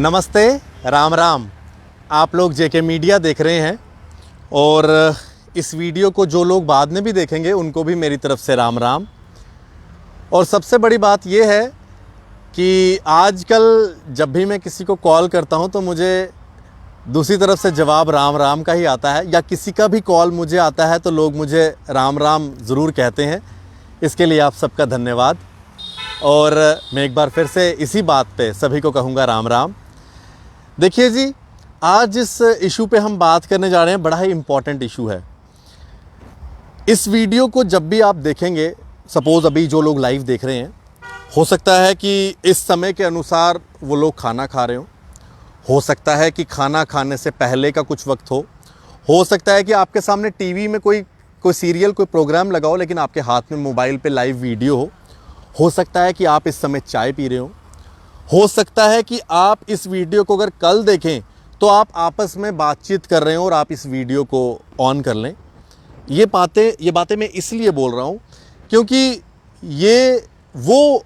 नमस्ते, राम राम। आप लोग जेके मीडिया देख रहे हैं और इस वीडियो को जो लोग बाद में भी देखेंगे उनको भी मेरी तरफ से राम राम। और सबसे बड़ी बात यह है कि आजकल जब भी मैं किसी को कॉल करता हूं तो मुझे दूसरी तरफ से जवाब राम राम का ही आता है, या किसी का भी कॉल मुझे आता है तो लोग मुझे राम राम ज़रूर कहते हैं। इसके लिए आप सबका धन्यवाद। और मैं एक बार फिर से इसी बात पे सभी को कहूँगा राम राम। देखिए जी, आज इस इशू पे हम बात करने जा रहे हैं, बड़ा ही इम्पॉर्टेंट इशू है। इस वीडियो को जब भी आप देखेंगे, सपोज़ अभी जो लोग लाइव देख रहे हैं, हो सकता है कि इस समय के अनुसार वो लोग खाना खा रहे हो सकता है कि खाना खाने से पहले का कुछ वक्त हो सकता है कि आपके सामने टीवी में कोई सीरियल, कोई प्रोग्राम लगा हो लेकिन आपके हाथ में मोबाइल पे लाइव वीडियो हो सकता है कि आप इस समय चाय पी रहे हो सकता है कि आप इस वीडियो को अगर कल देखें तो आप आपस में बातचीत कर रहे हो और आप इस वीडियो को ऑन कर लें। ये बातें मैं इसलिए बोल रहा हूँ क्योंकि ये वो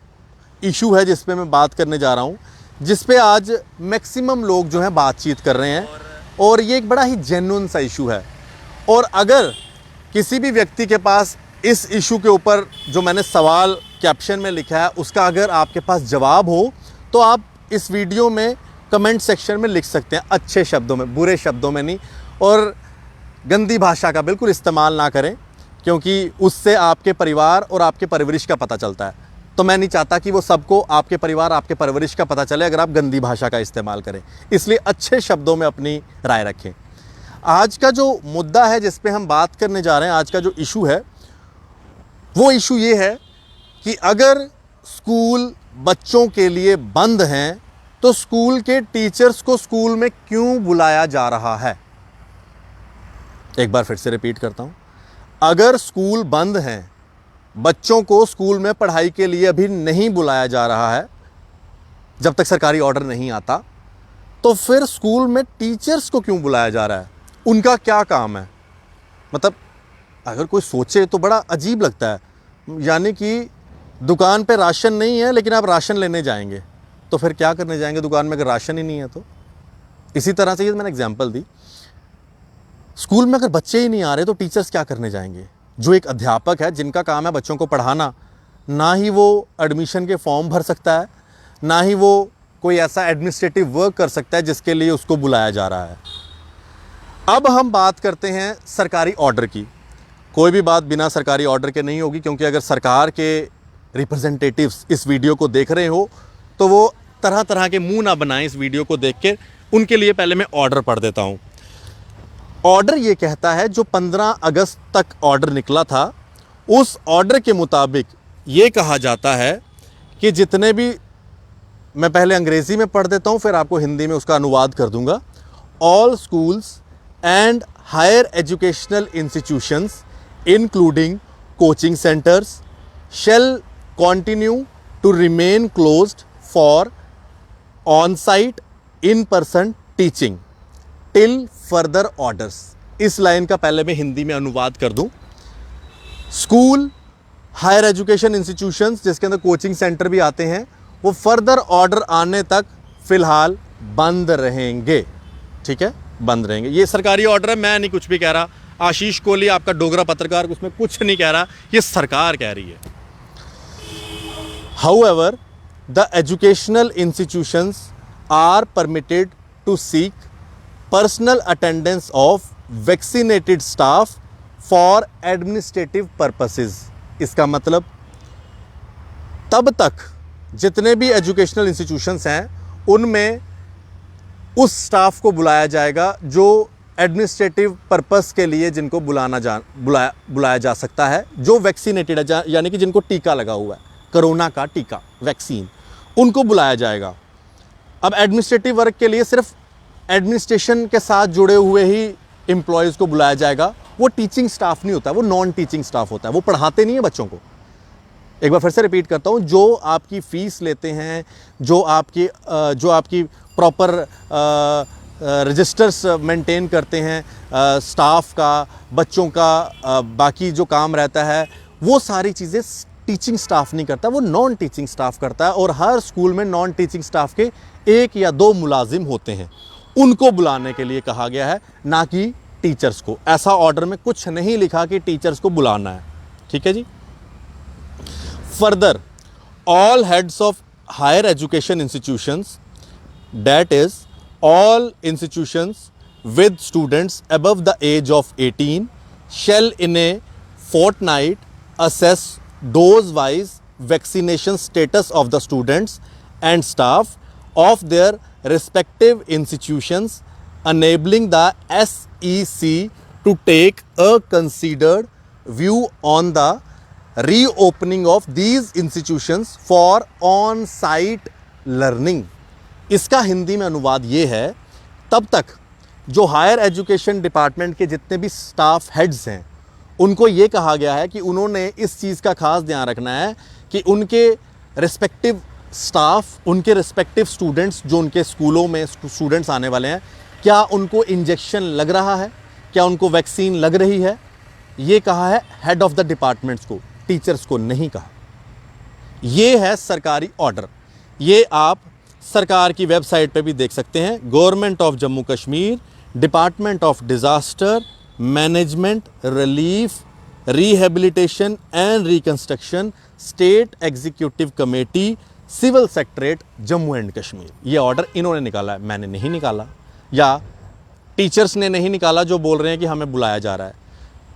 इशू है जिस पे मैं बात करने जा रहा हूँ, जिस पे आज मैक्सिमम लोग जो हैं बातचीत कर रहे हैं, और ये एक बड़ा ही जेन्युइन सा इशू है। और अगर किसी भी व्यक्ति के पास इस इशू के ऊपर जो मैंने सवाल कैप्शन में लिखा है उसका अगर आपके पास जवाब हो तो आप इस वीडियो में कमेंट सेक्शन में लिख सकते हैं, अच्छे शब्दों में, बुरे शब्दों में नहीं। और गंदी भाषा का बिल्कुल इस्तेमाल ना करें क्योंकि उससे आपके परिवार और आपके परवरिश का पता चलता है। तो मैं नहीं चाहता कि वो सबको, आपके परिवार, आपके परवरिश का पता चले अगर आप गंदी भाषा का इस्तेमाल करें। इसलिए अच्छे शब्दों में अपनी राय रखें। आज का जो मुद्दा है जिस पे हम बात करने जा रहे हैं, आज का जो इशू है वो इशू ये है कि अगर स्कूल बच्चों के लिए बंद हैं तो स्कूल के टीचर्स को स्कूल में क्यों बुलाया जा रहा है। एक बार फिर से रिपीट करता हूं, अगर स्कूल बंद हैं, बच्चों को स्कूल में पढ़ाई के लिए अभी नहीं बुलाया जा रहा है जब तक सरकारी ऑर्डर नहीं आता, तो फिर स्कूल में टीचर्स को क्यों बुलाया जा रहा है? उनका क्या काम है? मतलब अगर कोई सोचे तो बड़ा अजीब लगता है। यानी कि दुकान पे राशन नहीं है लेकिन आप राशन लेने जाएंगे, तो फिर क्या करने जाएंगे दुकान में अगर राशन ही नहीं है तो? इसी तरह से ये मैंने एग्जांपल दी, स्कूल में अगर बच्चे ही नहीं आ रहे तो टीचर्स क्या करने जाएंगे? जो एक अध्यापक है जिनका काम है बच्चों को पढ़ाना, ना ही वो एडमिशन के फॉर्म भर सकता है, ना ही वो कोई ऐसा एडमिनिस्ट्रेटिव वर्क कर सकता है जिसके लिए उसको बुलाया जा रहा है। अब हम बात करते हैं सरकारी ऑर्डर की। कोई भी बात बिना सरकारी ऑर्डर के नहीं होगी, क्योंकि अगर सरकार के रिप्रेजेंटेटिव्स इस वीडियो को देख रहे हो तो वो तरह तरह के मुंह ना बनाएं इस वीडियो को देख के। उनके लिए पहले मैं ऑर्डर पढ़ देता हूँ। ऑर्डर ये कहता है, जो 15 अगस्त तक ऑर्डर निकला था, उस ऑर्डर के मुताबिक ये कहा जाता है कि जितने भी, मैं पहले अंग्रेज़ी में पढ़ देता हूँ फिर आपको हिंदी में उसका अनुवाद कर दूंगा। All schools and higher educational institutions including coaching centres shall continue to remain closed for on-site in-person teaching till further orders। इस लाइन का पहले मैं हिंदी में अनुवाद कर दूं। स्कूल, हायर एजुकेशन इंस्टीट्यूशंस जिसके अंदर कोचिंग सेंटर भी आते हैं, वो फर्दर ऑर्डर आने तक फिलहाल बंद रहेंगे। ठीक है, बंद रहेंगे। ये सरकारी ऑर्डर है, मैं नहीं कुछ भी कह रहा। आशीष कोहली आपका डोगरा पत्रकार उसमें कुछ नहीं कह रहा, ये सरकार कह रही है। However, the educational institutions are permitted to seek personal attendance of vaccinated staff for administrative purposes। इसका मतलब तब तक जितने भी एजुकेशनल इंस्टीट्यूशंस हैं उनमें उस स्टाफ को बुलाया जाएगा जो एडमिनिस्ट्रेटिव पर्पस के लिए जिनको बुलाया जा सकता है, जो वैक्सीनेटेड है, यानी कि जिनको टीका लगा हुआ है, कोरोना का टीका, वैक्सीन, उनको बुलाया जाएगा। अब एडमिनिस्ट्रेटिव वर्क के लिए सिर्फ एडमिनिस्ट्रेशन के साथ जुड़े हुए ही एम्प्लॉयज़ को बुलाया जाएगा। वो टीचिंग स्टाफ नहीं होता, वो नॉन टीचिंग स्टाफ होता है, वो पढ़ाते नहीं है बच्चों को। एक बार फिर से रिपीट करता हूँ, जो आपकी फ़ीस लेते हैं, जो आपकी प्रॉपर रजिस्टर्स मेंटेन करते हैं स्टाफ का, बच्चों का, बाकी जो काम रहता है, वो सारी चीज़ें टीचिंग स्टाफ नहीं करता, वो नॉन टीचिंग स्टाफ करता है। और हर स्कूल में नॉन टीचिंग स्टाफ के 1 या 2 मुलाजिम होते हैं, उनको बुलाने के लिए कहा गया है, ना कि टीचर्स को। ऐसा ऑर्डर में कुछ नहीं लिखा कि टीचर्स को बुलाना है, ठीक है जी। Further, all heads of higher education institutions, that is all institutions with students above the age of 18 shall in a fortnight assess dose-wise vaccination status of the students and staff of their respective institutions, enabling the SEC to take a considered view on the reopening of these institutions for on-site learning। इसका हिंदी में अनुवाद ये है, तब तक जो higher education department के जितने भी स्टाफ हेड्स हैं उनको ये कहा गया है कि उन्होंने इस चीज़ का खास ध्यान रखना है कि उनके रिस्पेक्टिव स्टाफ, उनके रिस्पेक्टिव स्टूडेंट्स जो उनके स्कूलों में स्टूडेंट्स आने वाले हैं, क्या उनको इंजेक्शन लग रहा है, क्या उनको वैक्सीन लग रही है। ये कहा है हेड ऑफ द डिपार्टमेंट्स को, टीचर्स को नहीं कहा। ये है सरकारी ऑर्डर, ये आप सरकार की वेबसाइट पे भी देख सकते हैं। Government of Jammu Kashmir, department of disaster management, relief, rehabilitation and reconstruction, state executive committee, civil secretariat Jammu and Kashmir. ये ऑर्डर इन्होंने निकाला है, मैंने नहीं निकाला, या टीचर्स ने नहीं निकाला जो बोल रहे हैं कि हमें बुलाया जा रहा है।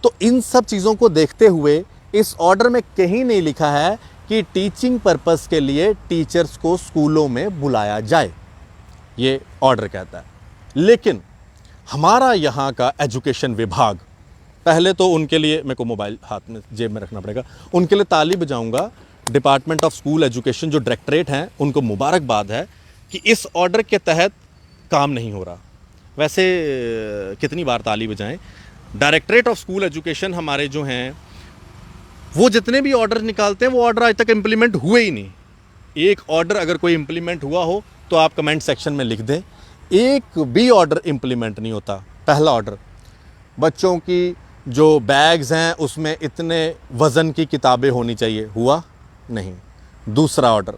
तो इन सब चीज़ों को देखते हुए इस ऑर्डर में कहीं नहीं लिखा है कि टीचिंग पर्पस के लिए टीचर्स को स्कूलों में बुलाया जाए, ये ऑर्डर कहता है। लेकिन हमारा यहाँ का एजुकेशन विभाग, पहले तो उनके लिए, मेरे को मोबाइल हाथ में जेब में रखना पड़ेगा, उनके लिए ताली बजाऊंगा। डिपार्टमेंट ऑफ स्कूल एजुकेशन जो डायरेक्टरेट हैं, उनको मुबारकबाद है कि इस ऑर्डर के तहत काम नहीं हो रहा। वैसे कितनी बार ताली बजाएं। डायरेक्टरेट ऑफ स्कूल एजुकेशन हमारे जो हैं, वो जितने भी ऑर्डर निकालते हैं वो ऑर्डर आज तक इम्प्लीमेंट हुए ही नहीं। एक ऑर्डर अगर कोई इम्प्लीमेंट हुआ हो तो आप कमेंट सेक्शन में लिख दें। एक भी ऑर्डर इम्प्लीमेंट नहीं होता। पहला ऑर्डर, बच्चों की जो बैग्स हैं उसमें इतने वज़न की किताबें होनी चाहिए, हुआ नहीं। दूसरा ऑर्डर,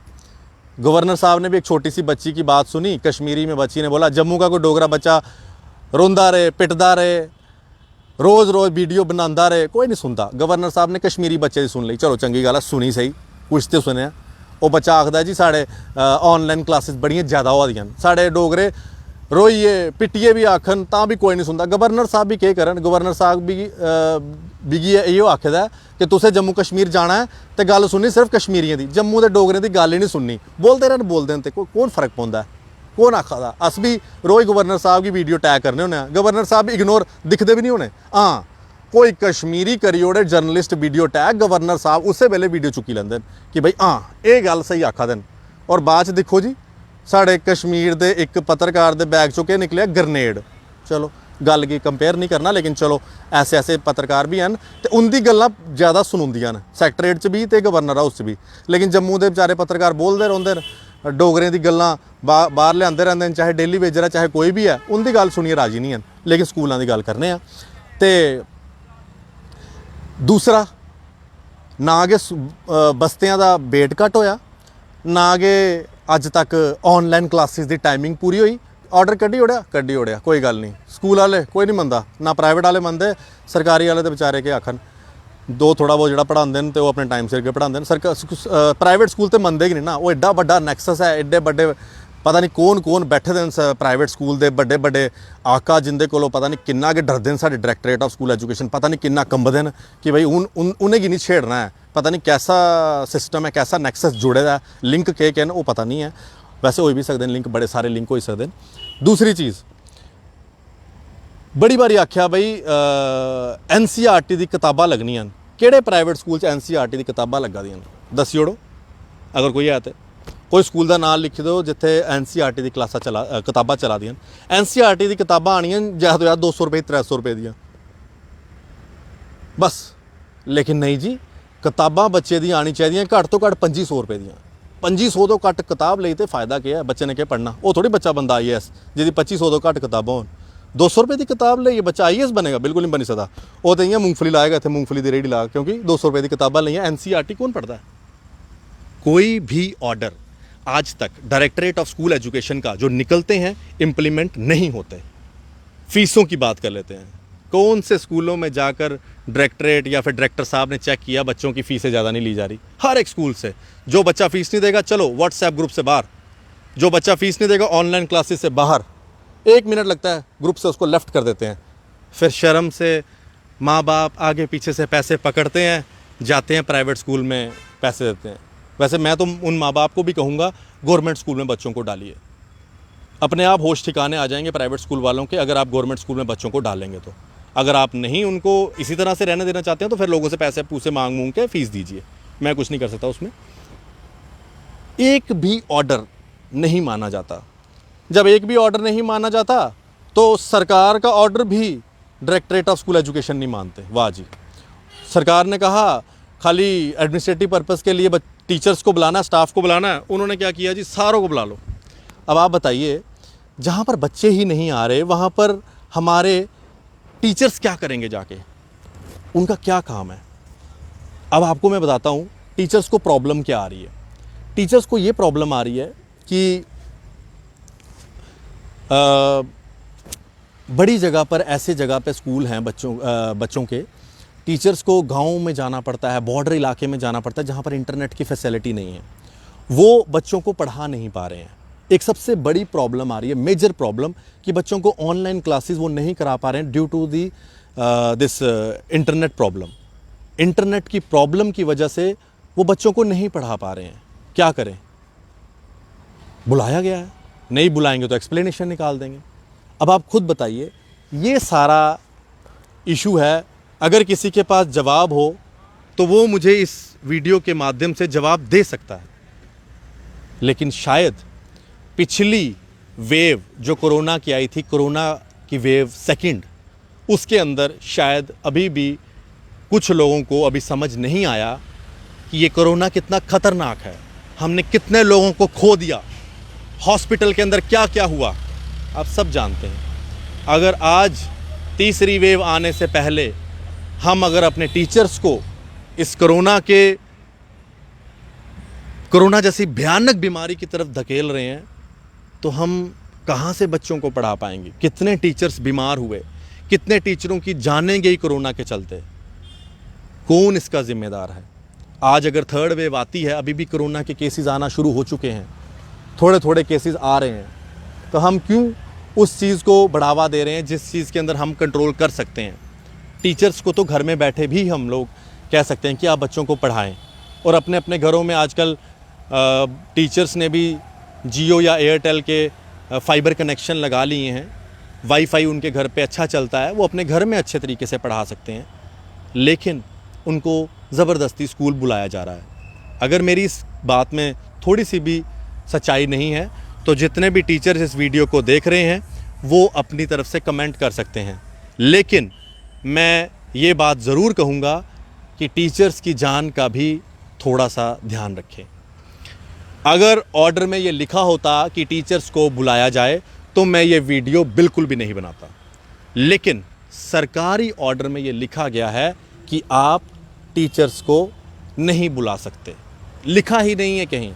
गवर्नर साहब ने भी एक छोटी सी बच्ची की बात सुनी, कश्मीरी में बच्ची ने बोला जम्मू का कोई डोगरा बच्चा रोंदा रहे, पिटदा रहे, रोज़ रोज़ वीडियो बनाता रहे, कोई नहीं सुनता। गवर्नर साहब ने कश्मीरी बच्चे की सुन ली, चलो चंगी गल है, सुनी सही, कुछ तो सुने। वो बच्चा आखदा जी साढ़े ऑनलाइन क्लासेस बड़ियां ज़्यादा हो दियां, साढ़े डोगरे रोइए पिटिए भी आखन तां भी कोई नहीं सुनता। गवर्नर साहब भी केह् करन, गवर्नर साहब भी इहो आखदा कि तुसें जम्मू कश्मीर जाना है तो गल सुननी सिर्फ कश्मीरियें दी, जम्मू के डोगरें दी गल ही नहीं सुननी। बोलते रहन बोलदे न, ते कौन फर्क पौंदा है, कौन आखा दा। अस भी रोज़ गवर्नर साहब की वीडियो टैग करने होने, गवर्नर साहब भी इग्नोर दिखते भी नहीं होने। हाँ, कोई कश्मीरी करी ओड़े जर्नलिस्ट वीडियो टैग, गवर्नर साहब उस वेले वीडियो चुकी लैंदे कि भाई हाँ ये गल सही आखा देन। और बाद च दिक्खो जी साढ़े कश्मीर के एक पत्रकार के बैग चों केह् निकलिया, ग्रनेड। चलो गल की कंपेयर नहीं करना, लेकिन चलो ऐसे ऐसे पत्रकार भी हैं तो उनकी गल्लां ज़्यादा सुनूंदियां न, सैक्टरेट च भी तो गवर्नर हाउस च भी। लेकिन जम्मू के बेचारे पत्रकार बोलते रौंदे न, डोगरें दी गल्लां बाहर लिआंदे रहिंदे न, चाहे डेली वेजर है चाहे कोई भी है, उनकी गल सुनिए राजी नहीं हैं। लेकिन स्कूलों की गल करने तो दूसरा, ना कि बस्तियां दा वेट घट होया, ना कि अज तक ऑनलाइन क्लासिस की टाइमिंग पूरी हुई। ऑर्डर कड्ढी ओड़िया, कोई गल नहीं। स्कूल वाले कोई नहीं मनदा, ना प्राइवेट वाले मनदे, सरकारी वाले तो बेचारे के आखन दो थोड़ा बहुत जो पढ़ाते हैं तो अपने टाइम सिर के पढ़ाते हैं। सरकार प्राइवेट स्कूल तो मनते ही नहीं ना, वो एड्डा बड़ा नैक्सस है, एड्डे बड़े पता नहीं कौन कौन बैठे दे प्राइवेट स्कूल के बड़े बड़े आका, जिंदे कोलों पता नहीं किन्ना के डरदे साढ़े डायरेक्टरेट ऑफ स्कूल एजुकेशन, पता नहीं किन्ना कंबदे न कि भाई उन्हें नहीं छेड़ना है। पता नहीं कैसा सिस्टम है, कैसा नैक्सस जुड़े दा, लिंक के कहन वो पता नहीं है। वैसे हो भी सकते हैं लिंक, बड़े सारे लिंक हो सकते हैं। दूसरी चीज़, बड़ी बारी आख्या बई NCERT की किताबां लगनियां, किहड़े प्राइवेट स्कूल NCERT की किताबां लगा दियां, दस्सी ओड़ो अगर कोई है तो। कोई स्कूल का नाम लिखी दो जिथे NCERT की क्लासा किताबां चला दियां। NCERT की किताबां आनियां ज़्यादा तो ज़्यादा 200 रुपये 300 रुपये दियां बस। लेकिन नहीं जी, किताबां बच्चे दी आनी चाहिए घट तो घट 2500 रुपये दियां। 2500 तो घट किताब लई तो फायदा क्या है, बच्चे ने क्या पढ़ना। वो थोड़ी बच्चा बंदा IAS जिहदी 2500 तो घट किताबां होन, 200 रुपए की किताब ले, ये बच्चा IAS बनेगा? बिल्कुल नहीं बन सकता। वो तो मूंगफली लाएगा थे, मूंगफली दी रेडी ला, क्योंकि 200 रुपए की किताबा नहीं है। NCERT कौन पढ़ता है? कोई भी ऑर्डर आज तक डायरेक्टरेट ऑफ स्कूल एजुकेशन का जो निकलते हैं इंप्लीमेंट नहीं होते। फीसों की बात कर लेते हैं, कौन से स्कूलों में जाकर डायरेक्टरेट या फिर डायरेक्टर साहब ने चेक किया बच्चों की फीसें ज़्यादा नहीं ली जा रही? हर एक स्कूल से जो बच्चा फीस नहीं देगा, चलो व्हाट्सएप ग्रुप से बाहर। जो बच्चा फीस नहीं देगा, ऑनलाइन क्लासेस से बाहर। 1 मिनट लगता है, ग्रुप से उसको लेफ्ट कर देते हैं। फिर शर्म से माँ बाप आगे पीछे से पैसे पकड़ते हैं, जाते हैं प्राइवेट स्कूल में पैसे देते हैं। वैसे मैं तो उन माँ बाप को भी कहूँगा गवर्नमेंट स्कूल में बच्चों को डालिए, अपने आप होश ठिकाने आ जाएंगे प्राइवेट स्कूल वालों के, अगर आप गवर्नमेंट स्कूल में बच्चों को डालेंगे तो। अगर आप नहीं उनको इसी तरह से रहने देना चाहते हैं तो फिर लोगों से पैसे पूसे मांग के फीस दीजिए, मैं कुछ नहीं कर सकता उसमें। एक भी ऑर्डर नहीं माना जाता। जब एक भी ऑर्डर नहीं माना जाता तो सरकार का ऑर्डर भी डायरेक्टरेट ऑफ स्कूल एजुकेशन नहीं मानते। वाह जी, सरकार ने कहा खाली एडमिनिस्ट्रेटिव पर्पस के लिए टीचर्स को बुलाना, स्टाफ को बुलाना है, उन्होंने क्या किया जी, सारों को बुला लो। अब आप बताइए, जहाँ पर बच्चे ही नहीं आ रहे वहाँ पर हमारे टीचर्स क्या करेंगे जाके? उनका क्या काम है? अब आपको मैं बताता हूँ टीचर्स को प्रॉब्लम क्या आ रही है। टीचर्स को ये प्रॉब्लम आ रही है कि बड़ी जगह पर, ऐसे जगह पे स्कूल हैं बच्चों के, टीचर्स को गाँव में जाना पड़ता है, बॉर्डर इलाके में जाना पड़ता है जहाँ पर इंटरनेट की फैसिलिटी नहीं है, वो बच्चों को पढ़ा नहीं पा रहे हैं। एक सबसे बड़ी प्रॉब्लम आ रही है, मेजर प्रॉब्लम, कि बच्चों को ऑनलाइन क्लासेस वो नहीं करा पा रहे हैं due to the this internet problem. Internet की प्रॉब्लम की वजह से वो बच्चों को नहीं पढ़ा पा रहे हैं। क्या करें? बुलाया गया है, नहीं बुलाएंगे तो एक्सप्लेनेशन निकाल देंगे। अब आप खुद बताइए, ये सारा इशू है। अगर किसी के पास जवाब हो तो वो मुझे इस वीडियो के माध्यम से जवाब दे सकता है, लेकिन शायद पिछली वेव जो कोरोना की आई थी, कोरोना की वेव सेकंड, उसके अंदर शायद अभी भी कुछ लोगों को अभी समझ नहीं आया कि ये कोरोना कितना खतरनाक है, हमने कितने लोगों को खो दिया, हॉस्पिटल के अंदर क्या क्या हुआ, आप सब जानते हैं। अगर आज तीसरी वेव आने से पहले हम अगर अपने टीचर्स को इस कोरोना जैसी भयानक बीमारी की तरफ धकेल रहे हैं, तो हम कहाँ से बच्चों को पढ़ा पाएंगे? कितने टीचर्स बीमार हुए, कितने टीचरों की जानें गई कोरोना के चलते, कौन इसका जिम्मेदार है? आज अगर थर्ड वेव आती है, अभी भी कोरोना के केसेस आना शुरू हो चुके हैं, थोड़े थोड़े केसेस आ रहे हैं, तो हम क्यों उस चीज़ को बढ़ावा दे रहे हैं जिस चीज़ के अंदर हम कंट्रोल कर सकते हैं? टीचर्स को तो घर में बैठे भी हम लोग कह सकते हैं कि आप बच्चों को पढ़ाएं, और अपने अपने घरों में आजकल टीचर्स ने भी जियो या एयरटेल के फाइबर कनेक्शन लगा लिए हैं, वाईफाई उनके घर पे अच्छा चलता है, वो अपने घर में अच्छे तरीके से पढ़ा सकते हैं, लेकिन उनको ज़बरदस्ती स्कूल बुलाया जा रहा है। अगर मेरी इस बात में थोड़ी सी भी सच्चाई नहीं है तो जितने भी टीचर्स इस वीडियो को देख रहे हैं वो अपनी तरफ से कमेंट कर सकते हैं, लेकिन मैं ये बात ज़रूर कहूँगा कि टीचर्स की जान का भी थोड़ा सा ध्यान रखें। अगर ऑर्डर में ये लिखा होता कि टीचर्स को बुलाया जाए तो मैं ये वीडियो बिल्कुल भी नहीं बनाता, लेकिन सरकारी ऑर्डर में ये लिखा गया है कि आप टीचर्स को नहीं बुला सकते, लिखा ही नहीं है कहीं।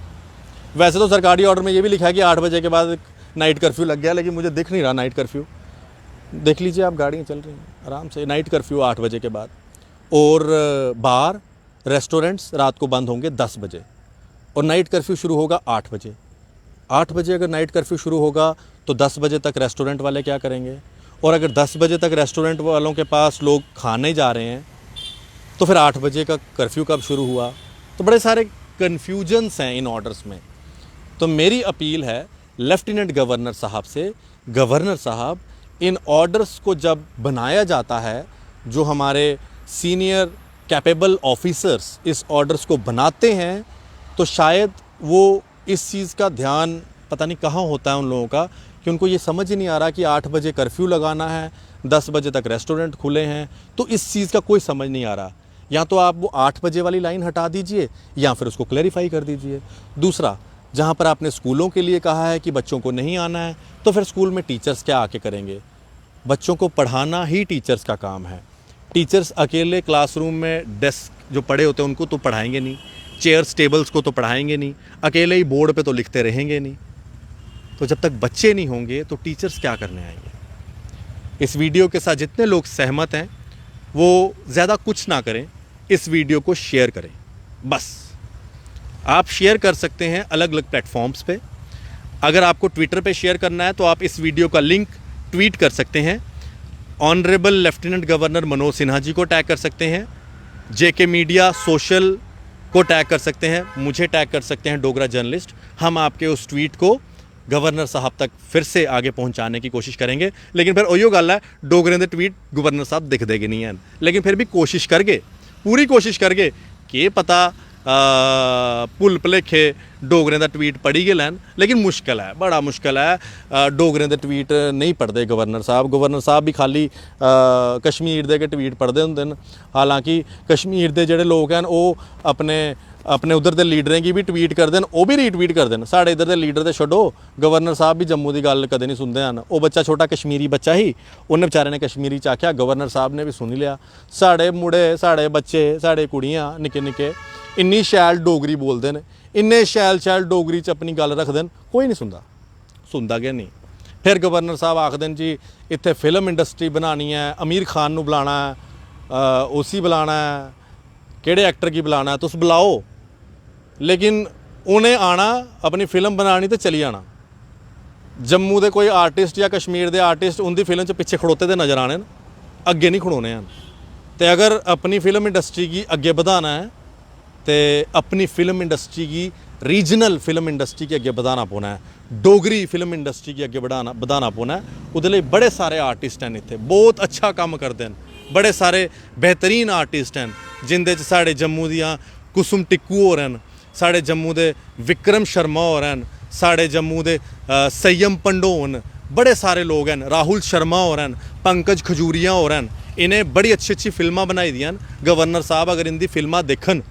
वैसे तो सरकारी ऑर्डर में ये भी लिखा है कि 8 बजे के बाद नाइट कर्फ्यू लग गया, लेकिन मुझे दिख नहीं रहा नाइट कर्फ्यू। देख लीजिए आप, गाड़ियाँ चल रही हैं आराम से, नाइट कर्फ्यू 8 बजे के बाद। और बार रेस्टोरेंट्स रात को बंद होंगे 10 बजे, और नाइट कर्फ्यू शुरू होगा 8 बजे। 8 बजे अगर नाइट कर्फ्यू शुरू होगा तो 10 बजे तक रेस्टोरेंट वाले क्या करेंगे? और अगर 10 बजे तक रेस्टोरेंट वालों के पास लोग खाने जा रहे हैं तो फिर 8 बजे का कर्फ्यू कब शुरू हुआ? तो बड़े सारे कन्फ्यूजन्स हैं इन ऑर्डर्स में। तो मेरी अपील है लेफ्टिनेंट गवर्नर साहब से, गवर्नर साहब, इन ऑर्डर्स को जब बनाया जाता है, जो हमारे सीनियर कैपेबल ऑफिसर्स इस ऑर्डर्स को बनाते हैं, तो शायद वो इस चीज़ का ध्यान पता नहीं कहाँ होता है उन लोगों का, कि उनको ये समझ ही नहीं आ रहा कि 8 बजे कर्फ्यू लगाना है, 10 बजे तक रेस्टोरेंट खुले हैं, तो इस चीज़ का कोई समझ नहीं आ रहा। या तो आप वो 8 बजे वाली लाइन हटा दीजिए या फिर उसको क्लैरिफाई कर दीजिए। दूसरा, जहाँ पर आपने स्कूलों के लिए कहा है कि बच्चों को नहीं आना है, तो फिर स्कूल में टीचर्स क्या आके करेंगे? बच्चों को पढ़ाना ही टीचर्स का काम है। टीचर्स अकेले क्लासरूम में डेस्क जो पड़े होते हैं उनको तो पढ़ाएंगे नहीं, चेयर्स टेबल्स को तो पढ़ाएंगे नहीं, अकेले ही बोर्ड पे तो लिखते रहेंगे नहीं। तो जब तक बच्चे नहीं होंगे तो टीचर्स क्या करने आएंगे। इस वीडियो के साथ जितने लोग सहमत हैं वो ज़्यादा कुछ ना करें, इस वीडियो को शेयर करें। बस आप शेयर कर सकते हैं अलग अलग प्लेटफॉर्म्स पे। अगर आपको ट्विटर पे शेयर करना है तो आप इस वीडियो का लिंक ट्वीट कर सकते हैं, honourable lieutenant governor Manoj Sinha ji को टैग कर सकते हैं, जेके मीडिया सोशल को टैग कर सकते हैं, मुझे टैग कर सकते हैं डोगरा जर्नलिस्ट। हम आपके उस ट्वीट को गवर्नर साहब तक फिर से आगे पहुंचाने की कोशिश करेंगे। लेकिन फिर उयो गल है, डोगरे दे ट्वीट गवर्नर साहब दिख देगे नहीं हैं, लेकिन फिर भी कोशिश करगे, पूरी कोशिश करगे कि पता भुल भुलेखे डोगरें दा ट्वीट पढ़ी गए लैन। लेकिन मुश्किल है, बड़ा मुश्किल है। डोगरें दे ट्वीट नहीं पढ़ते गवर्नर साहब भी खाली कश्मीर दे के ट्वीट पढ़ते होंदे न। हालांकि कश्मीर दे जेहड़े लोग हैं वो अपने उधर दे लीडरें की भी ट्वीट करते हैं, वो भी रीट्वीट करते हैं। साढ़े इधर दे लीडर तो छड्डो, गवर्नर साहब भी जम्मू की गल कदे नहीं सुनते हैं। वो बच्चा छोटा कश्मीरी बच्चा ही, उन्हें बेचारे ने कश्मीरी च आख्या, गवर्नर साहब ने भी सुनी लिया। साढ़े मुड़े, साढ़े बच्चे, साढ़े कुड़ियाँ निक्के निक्के इन्नी शैल डोगरी बोलते हैं, इन्ने शैल डोगरी च अपनी गल रखते हैं, कोई नहीं सुनता गया नहीं। फिर गवर्नर साहब आखदे जी इत्थे फिल्म इंडस्ट्री बनानी है, अमीर खान नूं बुलाना है, उसी बुलाना है, केड़े एक्टर की बुलाना है, तुस बुलाओ, लेकिन उन्हें आना अपनी फिल्म बनानी तो चली जाना। जम्मू के कोई आर्टिस्ट या कश्मीर के आर्टिस्ट उनकी फिल्म च पिछे खड़ोते तो नज़र आने, अगे नहीं खड़ोने हैं। तो अगर अपनी फिल्म इंडस्ट्री की अगे बढ़ाना है तो अपनी फिल्म इंडस्ट्री की, रीजनल फिल्म इंडस्ट्री की अगे बढ़ाना पौना है, डोगरी फिल्म इंडस्ट्री की अगे बढ़ाना पौना है। उहदे लई बड़े सारे आर्टिस्ट हैं इत्थे, बहुत अच्छा काम करते हैं, बड़े सारे बेहतरीन आर्टिस्ट हैं, जिंदे च साढ़े जम्मू दियां कुसुम टिक्कू होर हैं, साढ़े जम्मू दे विक्रम शर्मा होर हैं, साढ़े जम्मू दे संयम पंडोन, बड़े सारे लोग हैं, राहुल शर्मा होर हैं, पंकज खजूरिया होर हैं। इन्हें बड़ी अच्छी फिल्मां बनाई दियां। गवर्नर साहब अगर इनकी फिल्मां देखन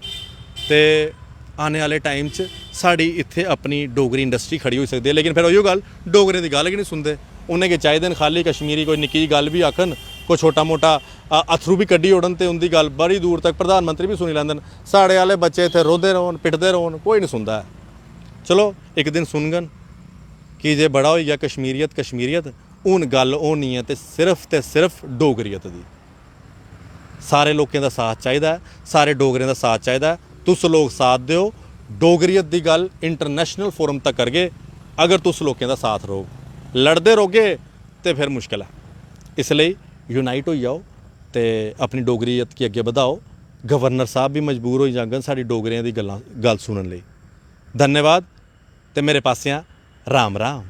तो आने वाले टाइम च साड़ी इत्थे अपनी डोगरी इंडस्ट्री खड़ी हो सकती है। लेकिन फिर उहियो गल, डोगरे की गल ही नहीं सुनते। उन्हें के चाहिए न खाली कश्मीरी कोई निक्की गल भी आखन, कोई छोटा मोटा अथरू भी कड्डी उड़न तो उनकी गल बड़ी दूर तक प्रधानमंत्री भी सुनी लैंदे। साढ़े वाले बच्चे इत्थे रोंदे रौन, पिटदे रौन, कोई नहीं सुनता है। चलो एक दिन सुनगन कि जे बड़ा हो गया कश्मीरियत हूँ गल होनी है तो सिर्फ डोगरीयत की। सारे लोगों का साथ चाहिए, सारे डोगरें का साथ चाहिए। तुस लोग साथ दो, डोगरीयत की गल इंटरनेशनल फोरम तक करगे। अगर तुस लोगों का साथ रहो, लड़ते रहोगे तो फिर मुश्किल है। इसलिए यूनाइट हो जाओ तो अपनी डोगरीयत की अगे बढ़ाओ। गवर्नर साहब भी मजबूर हो जागन साड़ी डोगरियां की गल सुनने लई। धन्यवाद ते मेरे पासियां राम राम।